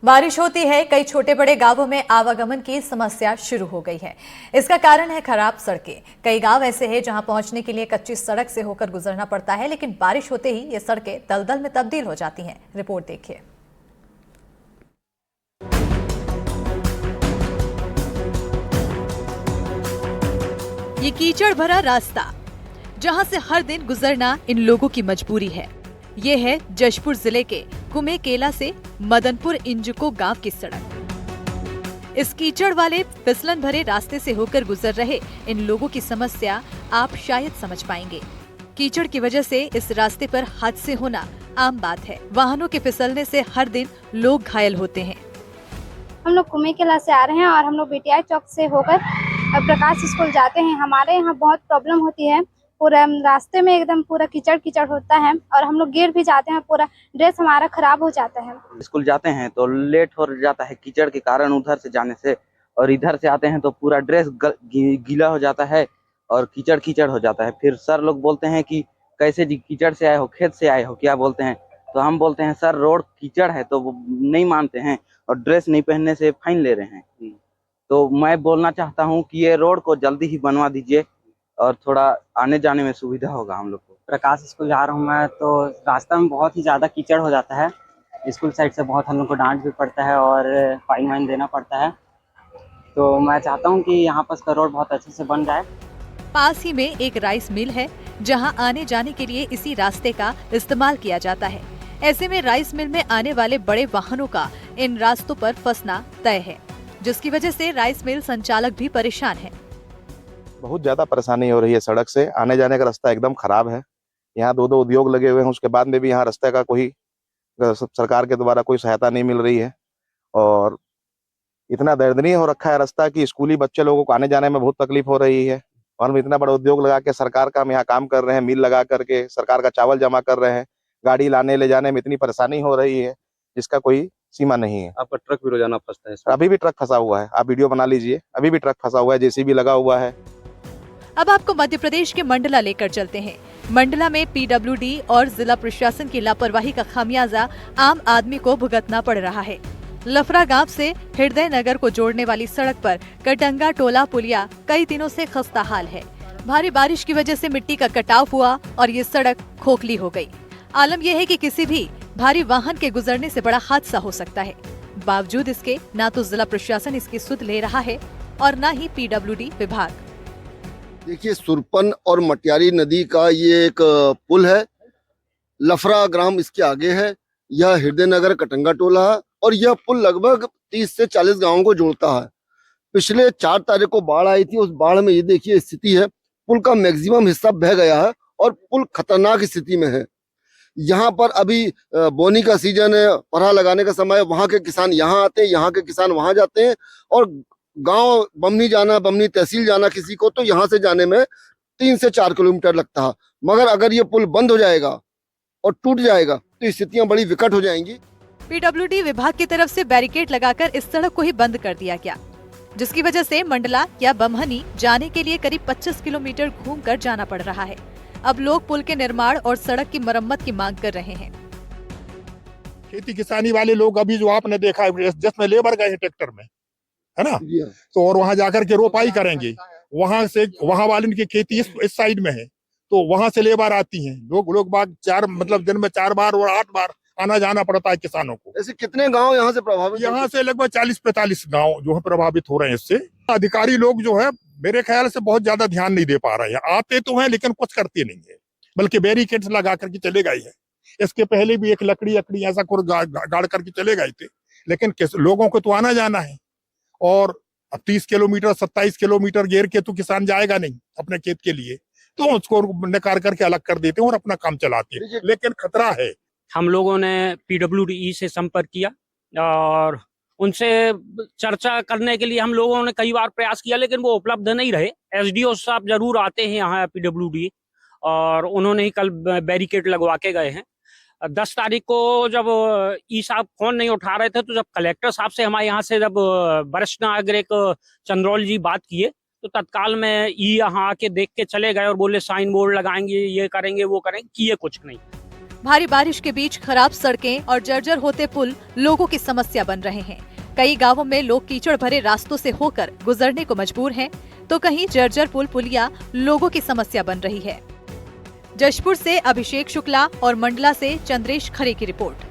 बारिश होती है, कई छोटे बड़े गांवों में आवागमन की समस्या शुरू हो गई है। इसका कारण है खराब सड़कें। कई गांव ऐसे हैं जहां पहुंचने के लिए कच्ची सड़क से होकर गुजरना पड़ता है, लेकिन बारिश होते ही ये सड़कें दलदल में तब्दील हो जाती हैं। रिपोर्ट देखिए। ये कीचड़ भरा रास्ता जहां से हर दिन गुजरना इन लोगों की मजबूरी है। ये है जशपुर जिले के कुमेकेला से मदनपुर इंजुको गांव की सड़क। इस कीचड़ वाले फिसलन भरे रास्ते से होकर गुजर रहे इन लोगों की समस्या आप शायद समझ पाएंगे। कीचड़ की वजह से इस रास्ते पर हादसे होना आम बात है। वाहनों के फिसलने से हर दिन लोग घायल होते हैं। हम लोग कुमेकेला से आ रहे हैं और हम लोग बीटीआई चौक से होकर प्रकाश स्कूल जाते हैं। हमारे यहाँ बहुत प्रॉब्लम होती है, पूरा रास्ते में एकदम पूरा कीचड़ कीचड़ होता है और हम लोग गिर भी जाते हैं, पूरा ड्रेस हमारा खराब हो जाता है। स्कूल जाते हैं तो लेट हो जाता है कीचड़ के कारण उधर से जाने से, और इधर से आते हैं तो पूरा ड्रेस गीला हो जाता है और कीचड़ कीचड़ हो जाता है। फिर सर लोग बोलते हैं कि कैसे जी कीचड़ से आए हो, खेत से आए हो, क्या बोलते हैं? तो हम बोलते हैं सर रोड कीचड़ है, तो वो नहीं मानते हैं और ड्रेस नहीं पहनने से फाइन ले रहे हैं। तो मैं बोलना चाहता हूँ कि ये रोड को जल्दी ही बनवा दीजिए और थोड़ा आने जाने में सुविधा होगा हम लोग को। प्रकाश स्कूल जा रहा हूँ मैं, तो रास्ता में बहुत ही ज़्यादा कीचड़ हो जाता है। स्कूल साइड से बहुत हम लोग को डांट भी पड़ता है और फाइन वाइन देना पड़ता है। तो मैं चाहता हूँ कि यहाँ पर का रोड बहुत अच्छे से बन जाए। पास ही में एक राइस मिल है जहां आने जाने के लिए इसी रास्ते का इस्तेमाल किया जाता है। ऐसे में राइस मिल में आने वाले बड़े वाहनों का इन रास्तों पर फंसना तय है, जिसकी वजह से राइस मिल संचालक भी परेशान है। बहुत ज्यादा परेशानी हो रही है। सड़क से आने जाने का रास्ता एकदम खराब है। यहाँ दो दो उद्योग लगे हुए हैं, उसके बाद में भी यहाँ रास्ते का कोई सरकार के द्वारा कोई सहायता नहीं मिल रही है और इतना दर्दनीय हो रखा है रास्ता कि स्कूली बच्चे लोगों को आने जाने में बहुत तकलीफ हो रही है। और हम इतना बड़ा उद्योग लगा के सरकार का हम यहाँ काम कर रहे हैं, मिल लगा करके सरकार का चावल जमा कर रहे हैं, गाड़ी लाने ले जाने में इतनी परेशानी हो रही है जिसका कोई सीमा नहीं है। आपका ट्रक भी रोजाना फंसता है? अभी भी ट्रक फंसा हुआ है, आप वीडियो बना लीजिए, अभी भी ट्रक फंसा हुआ है, जेसीबी लगा हुआ है। अब आपको मध्य प्रदेश के मंडला लेकर चलते हैं। मंडला में पीडब्ल्यूडी और जिला प्रशासन की लापरवाही का खामियाजा आम आदमी को भुगतना पड़ रहा है। लफरा गांव से हृदय नगर को जोड़ने वाली सड़क पर कटंगा टोला पुलिया कई दिनों से खस्ता हाल है। भारी बारिश की वजह से मिट्टी का कटाव हुआ और ये सड़क खोखली हो गई। आलम यह है कि किसी भी भारी वाहन के गुजरने से बड़ा हादसा हो सकता है। बावजूद इसके न तो जिला प्रशासन इसकी सुध ले रहा है और न ही पीडब्ल्यूडी विभाग। देखिए, सुरपन और मटियारी नदी का ये एक पुल है। लफरा ग्राम इसके आगे है। यह हृदय नगर कटंगा टोला है और यह पुल लगभग 30 से 40 गांवों को जोड़ता है। पिछले 4 तारीख को बाढ़ आई थी। उस बाढ़ में ये देखिए स्थिति है, पुल का मैक्सिमम हिस्सा बह गया है और पुल खतरनाक स्थिति में है। यहाँ पर अभी बोनी का सीजन है, पराहा लगाने का समय, वहाँ के किसान यहाँ आते हैं, यहाँ के किसान वहाँ जाते हैं और गांव बमनी जाना, बमनी तहसील जाना किसी को, तो यहाँ से जाने में 3 से 4 किलोमीटर लगता है। मगर अगर ये पुल बंद हो जाएगा और टूट जाएगा तो स्थितियां बड़ी विकट हो जाएंगी। पीडब्ल्यूडी विभाग की तरफ से बैरिकेड लगाकर इस सड़क को ही बंद कर दिया गया, जिसकी वजह से मंडला या बमहनी जाने के लिए करीब 25 किलोमीटर घूमकर जाना पड़ रहा है। अब लोग पुल के निर्माण और सड़क की मरम्मत की मांग कर रहे हैं। खेती किसानी वाले लोग अभी जो आपने देखा है, जिसमें लेबर गए हैं ट्रैक्टर में, है ना, तो और वहां जाकर के रोपाई करेंगे। वहां से वहां वाले की खेती इस साइड में है, तो वहां से लेबर आती हैं। लोग बाग दिन में 4 बार और 8 बार आना जाना पड़ता है किसानों को। ऐसे कितने गांव यहाँ से प्रभावित? यहाँ से लगभग 40-45 गांव जो है प्रभावित हो रहे हैं इससे। अधिकारी लोग जो है मेरे ख्याल से बहुत ज्यादा ध्यान नहीं दे पा रहे हैं। आते तो हैं लेकिन कुछ करते नहीं है, बल्कि बैरिकेड्स लगा करके चले गए हैं। इसके पहले भी एक लकड़ी ऐसा गाड़ करके चले गए थे, लेकिन लोगों को तो आना जाना है और अब 30 किलोमीटर 27 किलोमीटर घेर के तो किसान जाएगा नहीं अपने खेत के लिए, तो उसको निकाल करके अलग कर देते हैं और अपना काम चलाते हैं। लेकिन खतरा है। हम लोगों ने पीडब्ल्यूडी से संपर्क किया और उनसे चर्चा करने के लिए हम लोगों ने कई बार प्रयास किया, लेकिन वो उपलब्ध नहीं रहे। एसडीओ साहब जरूर आते हैं यहाँ पीडब्ल्यूडी, और उन्होंने ही कल बैरिकेड लगवा के गए हैं। 10 तारीख को जब ई साहब फोन नहीं उठा रहे थे, तो जब कलेक्टर साहब से हमारे यहाँ से जब वरिष्ठ नागरिक चंद्रौल जी बात किए, तो तत्काल में ई यहाँ आके देख के चले गए और बोले साइन बोर्ड लगाएंगे, ये करेंगे वो करेंगे, किए कुछ नहीं। भारी बारिश के बीच खराब सड़कें और जर्जर होते पुल लोगों की समस्या बन रहे हैं। कई गांवों में लोग कीचड़ भरे रास्तों से होकर गुजरने को मजबूर हैं, तो कहीं जर्जर पुल पुलिया लोगों की समस्या बन रही है। जशपुर से अभिषेक शुक्ला और मंडला से चंद्रेश खरे की रिपोर्ट।